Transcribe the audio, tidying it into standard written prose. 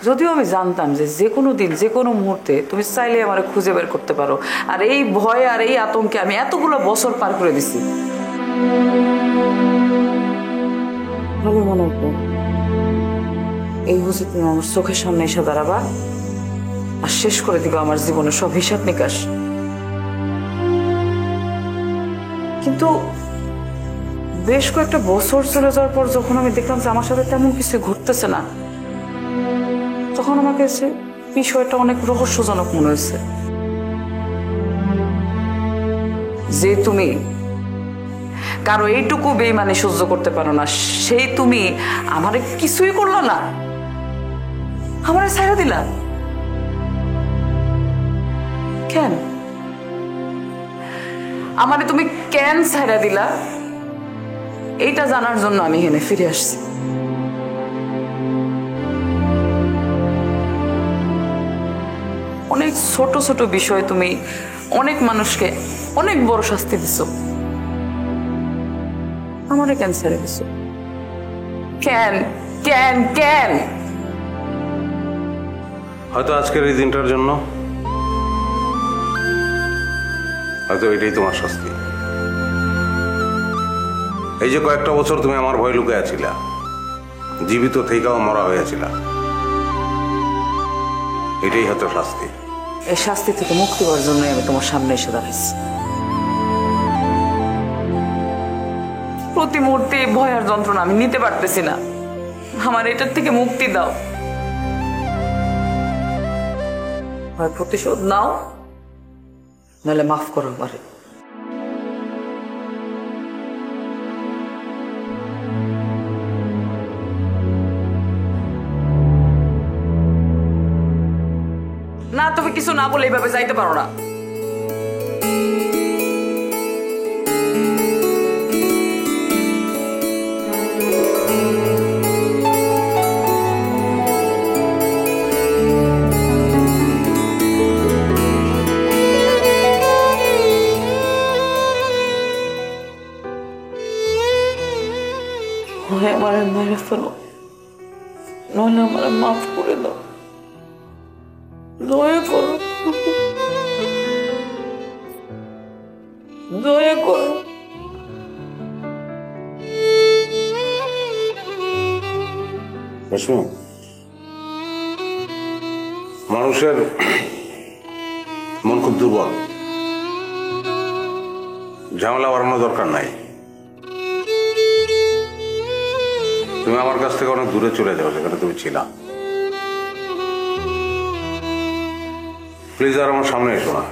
যদিও আমি জানতাম যে যে কোনো দিন যে কোনো মুহূর্তে তুমি চাইলে আমার খুঁজে বের করতে পারো, আর এই ভয় আর এই আতঙ্কে আমি এতগুলো বছর পার করে দিছি। ভালো মনে হতো এই বুঝে তুমি আমার চোখের সামনে এসে দাঁড়াবা আর শেষ করে দিবা আমার জীবনের সব হিসাব নিকাশ। কিন্তু বেশ কয়েকটা বছর চলে যাওয়ার পর যখন আমি দেখলাম যে আমার সাথে তেমন কিছু ঘটতেছে না, তখন আমার কাছে বিষয়টা অনেক রহস্যজনক মনে হয়েছে। যে তুমি কারো এইটুকু বেইমানি সহ্য করতে পারো না, সেই তুমি আমারে কিছুই করলো না, আমারে ছাইড়া দিলা কেন? আমারে তুমি কেন ছাইড়া দিলা এইটা জানার জন্য আমি এখানে ফিরে আসছি। অনেক ছোট ছোট বিষয়ে তুমি অনেক মানুষকে অনেক বড় শাস্তি দিছো, আমারে কেন ছেড়ে দিছো? কেন কেন কেন? হয়তো আজকের এই দিনটার জন্য, হয়তো এটাই তোমার শাস্তি। এই যে কয়েকটা বছর তুমি আমার ভয় লুকিয়ে আছিলা, জীবিত থেকেও মরা হয়েছিলা, এটাই হয়তো শাস্তি। এই শাস্তি থেকে মুক্তি পাওয়ার জন্য আমি তোমার সামনে এসে দাঁড়াইছি। প্রতি মুহূর্তে ভয় আর যন্ত্রণা আমি নিতে পারতেছি না, আমার এটার থেকে মুক্তি দাও। হয় প্রতিশোধ নাও, নাহলে মাফ করো আমারে। না, তুমি কিছু না বলে এইভাবে যাইতে পারো না। আমার মেরে ফেলো, নইলে আমার মাফ করে দাও, দয়া করো, দয়া করো। মানুষের মন খুব দুর্বল, ঝামেলা বাড়ানোর দরকার নাই। তুমি আমার কাছ থেকে অনেক দূরে চলে যাও, যেখানে তুমি ছিলা। প্লিজ আর আমার সামনে এসো না।